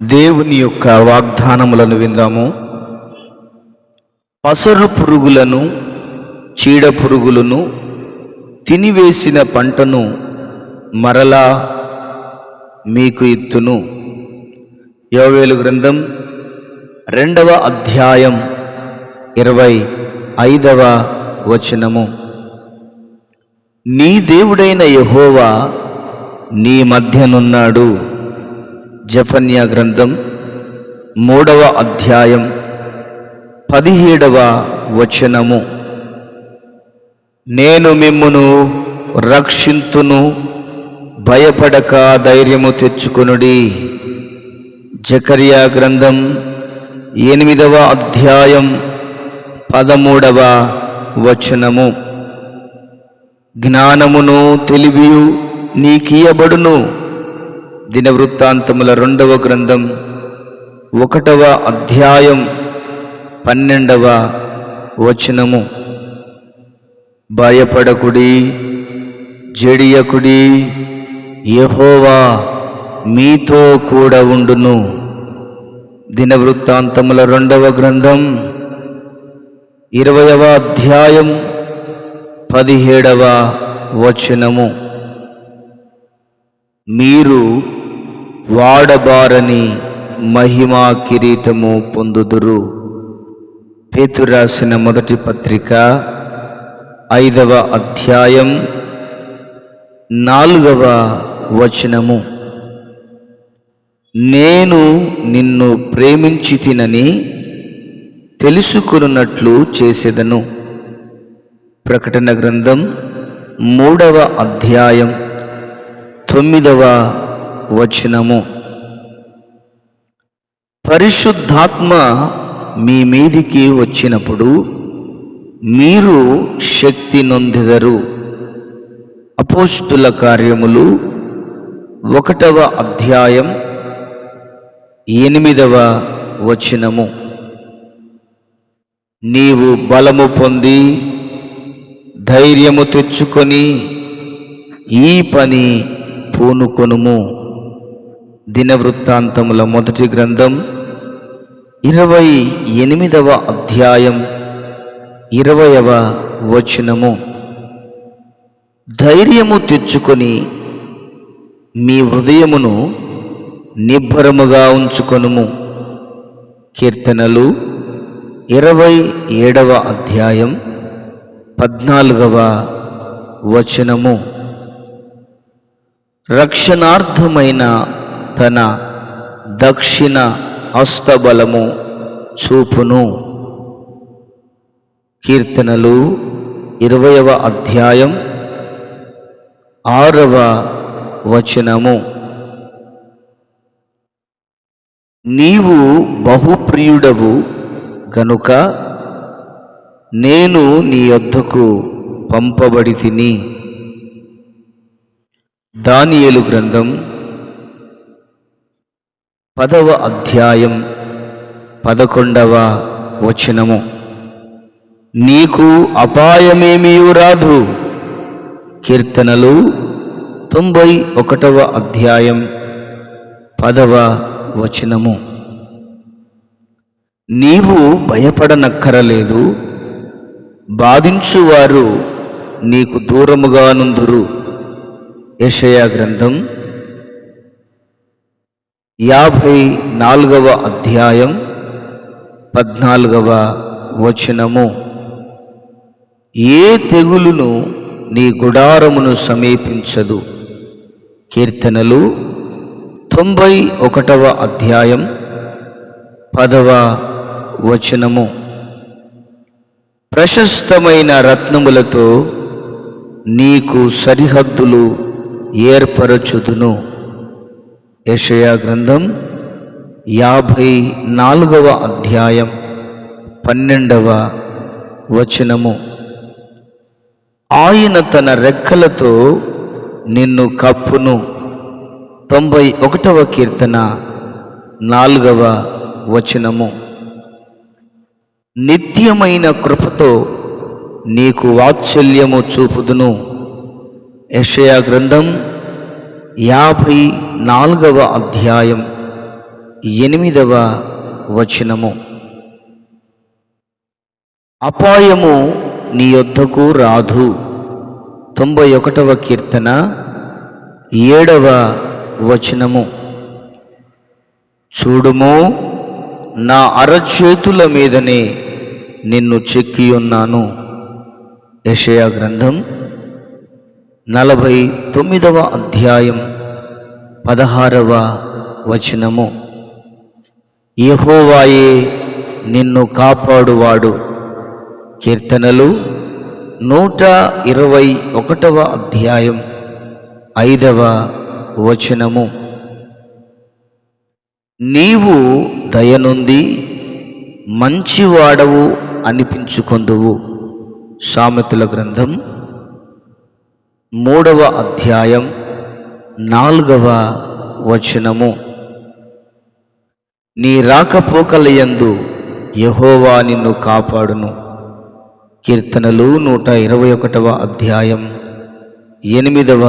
దేవుని యొక్క వాగ్దానములను విందాము. పసరు పురుగులను చీడ పురుగులను తినివేసిన పంటను మరలా మీకు ఇత్తును. యోవేలు గ్రంథం 2వ అధ్యాయం 25వ వచనము. నీ దేవుడైన యెహోవా నీ మధ్యనున్నాడు. జెఫన్యా గ్రంథం 3వ అధ్యాయం 17వ వచనము. నేను మిమ్మును రక్షింతును, భయపడక ధైర్యము తెచ్చుకొనుడి. జకర్యా గ్రంథం 8వ అధ్యాయం 13వ వచనము. జ్ఞానమును తెలివియు నీకియబడును. దినవృత్తాంతముల 2వ గ్రంథం 1వ అధ్యాయం 12వ వచనము. భయపడకుడి, జడియకుడి, యెహోవా మీతో కూడా ఉండును. దినవృత్తాంతముల 2వ గ్రంథం 20వ అధ్యాయం 17వ వచనము. మీరు వాడబారని మహిమా కిరీటము పొందుదురు. పేతురు రాసిన మొదటి పత్రిక 5వ అధ్యాయం 4వ వచనము. నేను నిన్ను ప్రేమించితినని తెలుసుకొనున్నట్లు చేసేదను. ప్రకటన గ్రంథం 3వ అధ్యాయం 9వ వచనము. పరిశుద్ధాత్మ మీ మీదికి వచ్చినప్పుడు మీరు శక్తి నొందెదరు. అపోస్తుల కార్యములు 1వ అధ్యాయం 8వ వచనము. నీవు బలము పొంది ధైర్యము తెచ్చుకొని ఈ పని పూనుకొనుము. దినవృత్తాంతముల మొదటి గ్రంథం 28వ అధ్యాయం 20వ వచనము. ధైర్యము తెచ్చుకొని మీ హృదయమును నిబ్బరముగా ఉంచుకొనుము. కీర్తనలు 27వ అధ్యాయం 14వ వచనము. రక్షణార్థమైన తన దక్షిణ హస్తబలము చూపును. కీర్తనలు 20వ అధ్యాయం 6వ వచనము. నీవు బహుప్రియుడవు గనుక నేను నీ యొద్దకు పంపబడితిని. దానియేలు గ్రంథం 10వ అధ్యాయం 11వ వచనము. నీకు అపాయమేమియూ రాదు. కీర్తనలు 91వ అధ్యాయం 10వ వచనము. నీవు భయపడనక్కరలేదు. బాధించువారు నీకు దూరముగా నుందురు. యెషయా గ్రంథం 54వ అధ్యాయం 14వ వచనము. ఏ తెగులును నీ గుడారమును సమీపించదు. కీర్తనలు 91వ అధ్యాయం 10వ వచనము. ప్రశస్తమైన రత్నములతో నీకు సరిహద్దులు ఏర్పరచుదును. యెషయా గ్రంథం 54వ అధ్యాయం 12వ వచనము. ఆయన తన రెక్కలతో నిన్ను కప్పును. 91వ కీర్తన 4వ వచనము. నిత్యమైన కృపతో నీకు వాత్సల్యము చూపుదును. యెషయా గ్రంథం 54వ అధ్యాయం 8వ వచనము. అపాయము నీ యొద్దకు రాదు. 91వ కీర్తన 7వ వచనము. చూడుము, నా అరచేతుల మీదనే నిన్ను చెక్కియున్నాను. యెషయా గ్రంథం 49వ అధ్యాయం 16వ వచనము. యెహోవాయే నిన్ను కాపాడువాడు. కీర్తనలు 121వ అధ్యాయం 5వ వచనము. నీవు దయనుంది మంచివాడవు అనిపించుకొందువు. సామెతల గ్రంథం 3వ అధ్యాయం 4వ వచనము. నీ రాకపోకలయందు యెహోవా నిన్ను కాపాడును. కీర్తనలు 121వ అధ్యాయం 8వ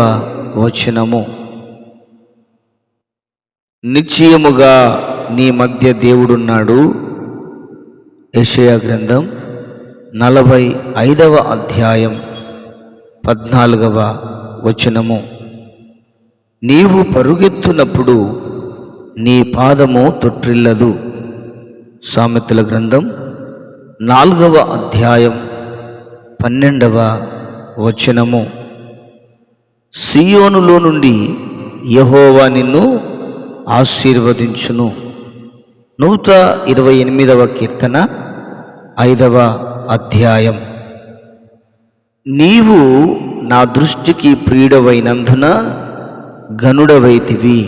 వచనము. నిశ్చయముగా నీ మధ్య దేవుడున్నాడు. యెషయా గ్రంథం 45వ అధ్యాయం 14వ వచనము. నీవు పరుగెత్తునప్పుడు నీ పాదము తొట్రిల్లదు. సామెతల గ్రంథం 4వ అధ్యాయం 12వ వచనము. సీయోనులో నుండి యెహోవా నిన్ను ఆశీర్వదించును. 128వ కీర్తన 5వ అధ్యాయం. నీవు నా దృష్టికి ప్రియుడవైనందున ఘనుడవైతివి.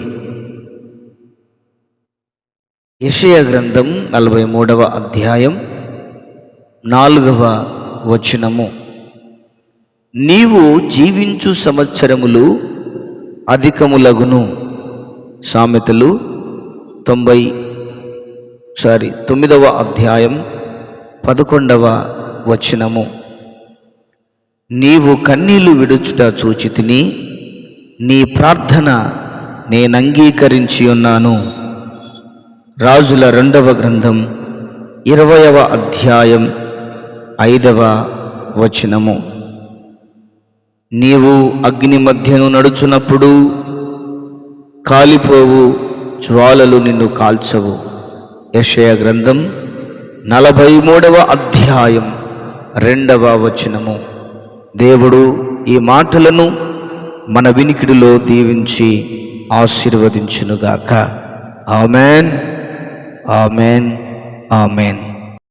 యెషయా గ్రంథం 43వ అధ్యాయం 4వ వచనము. నీవు జీవించు సంవత్సరములు అధికములగును. సామెతలు 9వ అధ్యాయం 11వ వచనము. నీవు కన్నీళ్లు విడుచుట చూచితిని, నీ ప్రార్థన నేనంగీకరించి ఉన్నాను. రాజుల 2వ గ్రంథం 20వ అధ్యాయం 5వ వచనము. నీవు అగ్ని మధ్యను నడుచున్నప్పుడు కాలిపోవు జ్వాలలు నిన్ను కాల్చవు. యెషయా గ్రంథం 43వ అధ్యాయం 2వ వచనము. దేవుడు ఈ మాటలను మన వినికిడిలో దీవించి ఆశీర్వదించునుగాక. Amen, amen, amen.